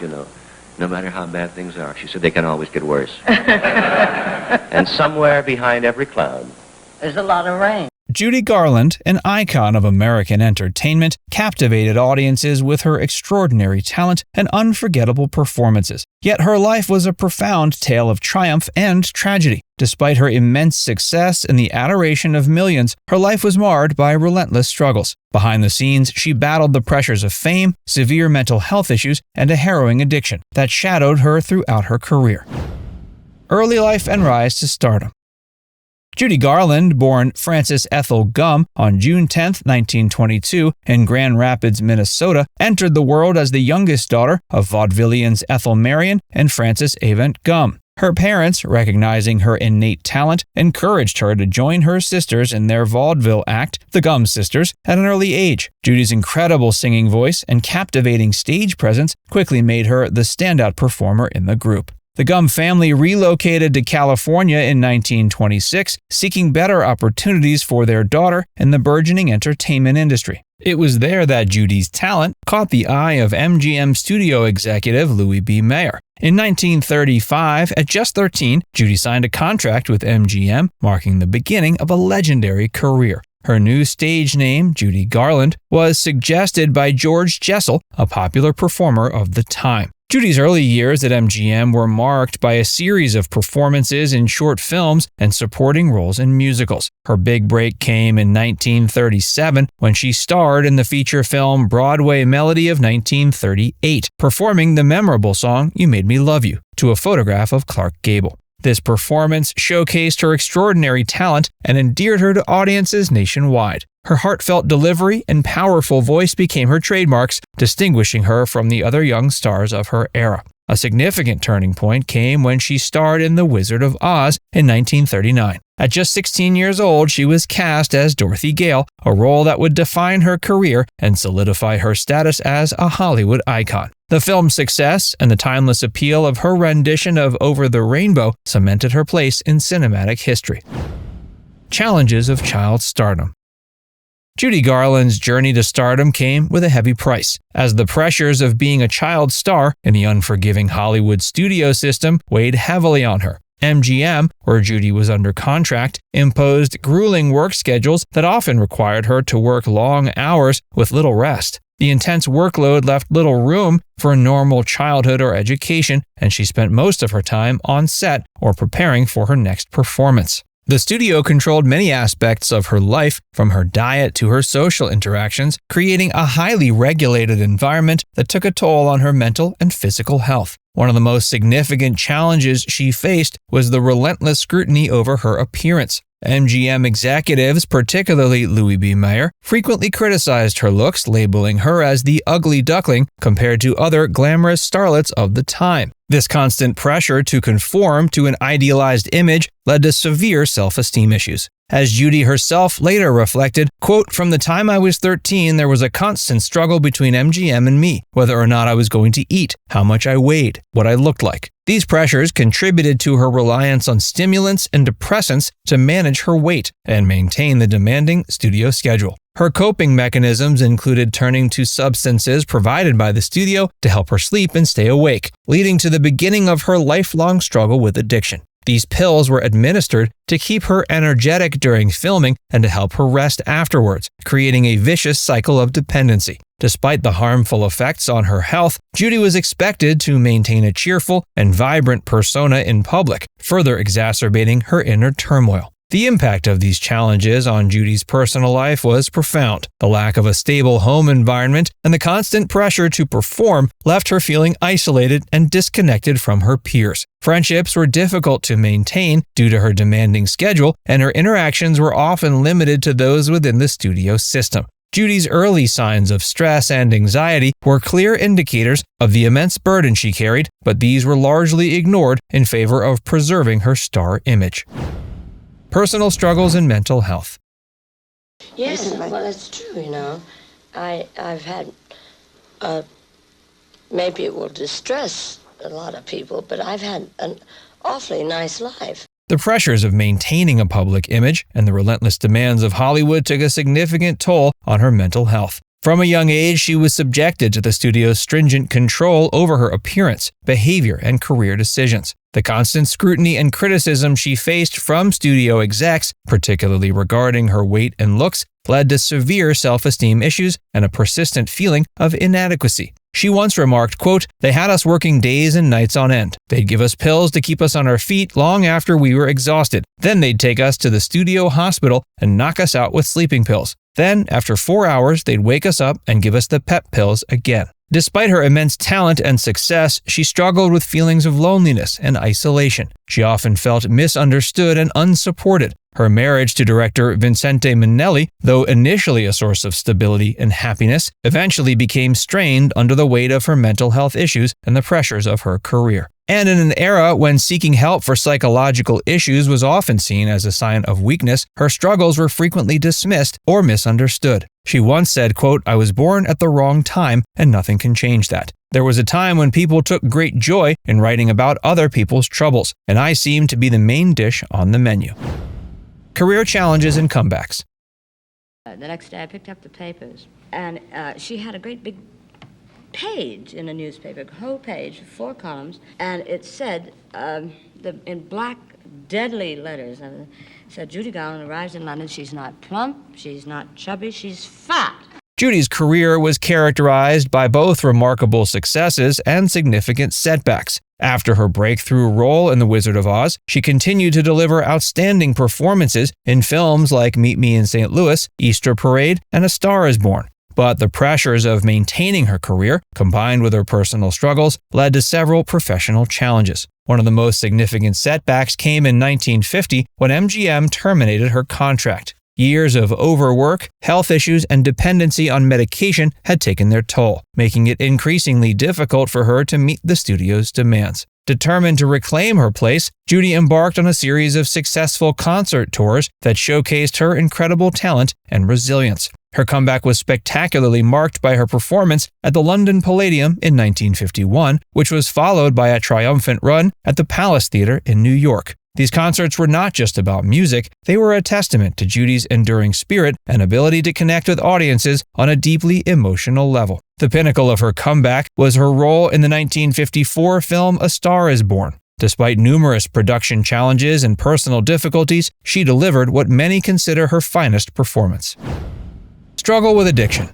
You know, no matter how bad things are, she said, they can always get worse. And somewhere behind every cloud, there's a lot of rain. Judy Garland, an icon of American entertainment, captivated audiences with her extraordinary talent and unforgettable performances. Yet her life was a profound tale of triumph and tragedy. Despite her immense success and the adoration of millions, her life was marred by relentless struggles. Behind the scenes, she battled the pressures of fame, severe mental health issues, and a harrowing addiction that shadowed her throughout her career. Early life and rise to stardom. Judy Garland, born Frances Ethel Gumm on June 10, 1922, in Grand Rapids, Minnesota, entered the world as the youngest daughter of vaudevillians Ethel Marion and Frances Ethel Gumm. Her parents, recognizing her innate talent, encouraged her to join her sisters in their vaudeville act, the Gumm Sisters, at an early age. Judy's incredible singing voice and captivating stage presence quickly made her the standout performer in the group. The Gumm family relocated to California in 1926, seeking better opportunities for their daughter in the burgeoning entertainment industry. It was there that Judy's talent caught the eye of MGM studio executive Louis B. Mayer. In 1935, at just 13, Judy signed a contract with MGM, marking the beginning of a legendary career. Her new stage name, Judy Garland, was suggested by George Jessel, a popular performer of the time. Judy's early years at MGM were marked by a series of performances in short films and supporting roles in musicals. Her big break came in 1937 when she starred in the feature film Broadway Melody of 1938, performing the memorable song You Made Me Love You to a photograph of Clark Gable. This performance showcased her extraordinary talent and endeared her to audiences nationwide. Her heartfelt delivery and powerful voice became her trademarks, distinguishing her from the other young stars of her era. A significant turning point came when she starred in The Wizard of Oz in 1939. At just 16 years old, she was cast as Dorothy Gale, a role that would define her career and solidify her status as a Hollywood icon. The film's success and the timeless appeal of her rendition of Over the Rainbow cemented her place in cinematic history. Challenges of child stardom. Judy Garland's journey to stardom came with a heavy price, as the pressures of being a child star in the unforgiving Hollywood studio system weighed heavily on her. MGM, where Judy was under contract, imposed grueling work schedules that often required her to work long hours with little rest. The intense workload left little room for a normal childhood or education, and she spent most of her time on set or preparing for her next performance. The studio controlled many aspects of her life, from her diet to her social interactions, creating a highly regulated environment that took a toll on her mental and physical health. One of the most significant challenges she faced was the relentless scrutiny over her appearance. MGM executives, particularly Louis B. Mayer, frequently criticized her looks, labeling her as the ugly duckling compared to other glamorous starlets of the time. This constant pressure to conform to an idealized image led to severe self-esteem issues. As Judy herself later reflected, quote, "From the time I was 13, there was a constant struggle between MGM and me, whether or not I was going to eat, how much I weighed, what I looked like. These pressures contributed to her reliance on stimulants and depressants to manage her weight and maintain the demanding studio schedule. Her coping mechanisms included turning to substances provided by the studio to help her sleep and stay awake, leading to the beginning of her lifelong struggle with addiction. These pills were administered to keep her energetic during filming and to help her rest afterwards, creating a vicious cycle of dependency. Despite the harmful effects on her health, Judy was expected to maintain a cheerful and vibrant persona in public, further exacerbating her inner turmoil. The impact of these challenges on Judy's personal life was profound. The lack of a stable home environment and the constant pressure to perform left her feeling isolated and disconnected from her peers. Friendships were difficult to maintain due to her demanding schedule, and her interactions were often limited to those within the studio system. Judy's early signs of stress and anxiety were clear indicators of the immense burden she carried, but these were largely ignored in favor of preserving her star image. Personal struggles and mental health. Yes, well, it's true, you know. I've had, maybe it will distress a lot of people, but I've had an awfully nice life. The pressures of maintaining a public image and the relentless demands of Hollywood took a significant toll on her mental health. From a young age, she was subjected to the studio's stringent control over her appearance, behavior, and career decisions. The constant scrutiny and criticism she faced from studio execs, particularly regarding her weight and looks, led to severe self-esteem issues and a persistent feeling of inadequacy. She once remarked, quote, "They had us working days and nights on end. They'd give us pills to keep us on our feet long after we were exhausted. Then they'd take us to the studio hospital and knock us out with sleeping pills. Then, after 4 hours, they'd wake us up and give us the pep pills again." Despite her immense talent and success, she struggled with feelings of loneliness and isolation. She often felt misunderstood and unsupported. Her marriage to director Vincente Minnelli, though initially a source of stability and happiness, eventually became strained under the weight of her mental health issues and the pressures of her career. And in an era when seeking help for psychological issues was often seen as a sign of weakness, her struggles were frequently dismissed or misunderstood. She once said, quote, "I was born at the wrong time, and nothing can change that. There was a time when people took great joy in writing about other people's troubles, and I seemed to be the main dish on the menu." Career challenges and comebacks. The next day I picked up the papers, and she had a great big page in a newspaper, a whole page, 4 columns, and it said, in black, deadly letters, said, "Judy Garland arrives in London. She's not plump, she's not chubby, she's fat." Judy's career was characterized by both remarkable successes and significant setbacks. After her breakthrough role in The Wizard of Oz, she continued to deliver outstanding performances in films like Meet Me in St. Louis, Easter Parade, and A Star is Born. But the pressures of maintaining her career, combined with her personal struggles, led to several professional challenges. One of the most significant setbacks came in 1950 when MGM terminated her contract. Years of overwork, health issues, and dependency on medication had taken their toll, making it increasingly difficult for her to meet the studio's demands. Determined to reclaim her place, Judy embarked on a series of successful concert tours that showcased her incredible talent and resilience. Her comeback was spectacularly marked by her performance at the London Palladium in 1951, which was followed by a triumphant run at the Palace Theatre in New York. These concerts were not just about music, they were a testament to Judy's enduring spirit and ability to connect with audiences on a deeply emotional level. The pinnacle of her comeback was her role in the 1954 film A Star is Born. Despite numerous production challenges and personal difficulties, she delivered what many consider her finest performance. Struggle with addiction.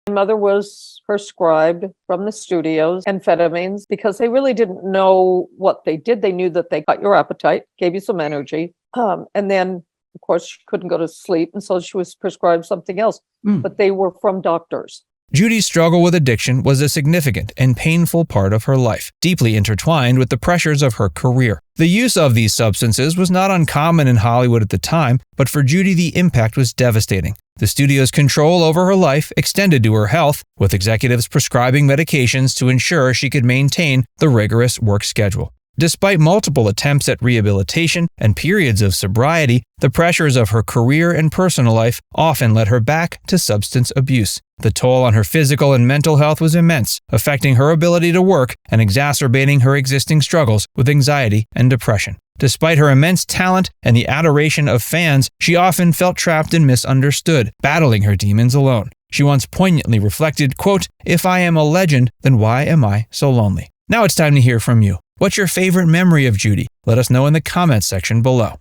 My mother was prescribed from the studios amphetamines because they really didn't know what they did. They knew that they cut your appetite, gave you some energy, and then, of course, she couldn't go to sleep, and so she was prescribed something else. But they were from doctors. Judy's struggle with addiction was a significant and painful part of her life, deeply intertwined with the pressures of her career. The use of these substances was not uncommon in Hollywood at the time, but for Judy the impact was devastating. The studio's control over her life extended to her health, with executives prescribing medications to ensure she could maintain the rigorous work schedule. Despite multiple attempts at rehabilitation and periods of sobriety, the pressures of her career and personal life often led her back to substance abuse. The toll on her physical and mental health was immense, affecting her ability to work and exacerbating her existing struggles with anxiety and depression. Despite her immense talent and the adoration of fans, she often felt trapped and misunderstood, battling her demons alone. She once poignantly reflected, quote, "If I am a legend, then why am I so lonely?" Now it's time to hear from you. What's your favorite memory of Judy? Let us know in the comments section below.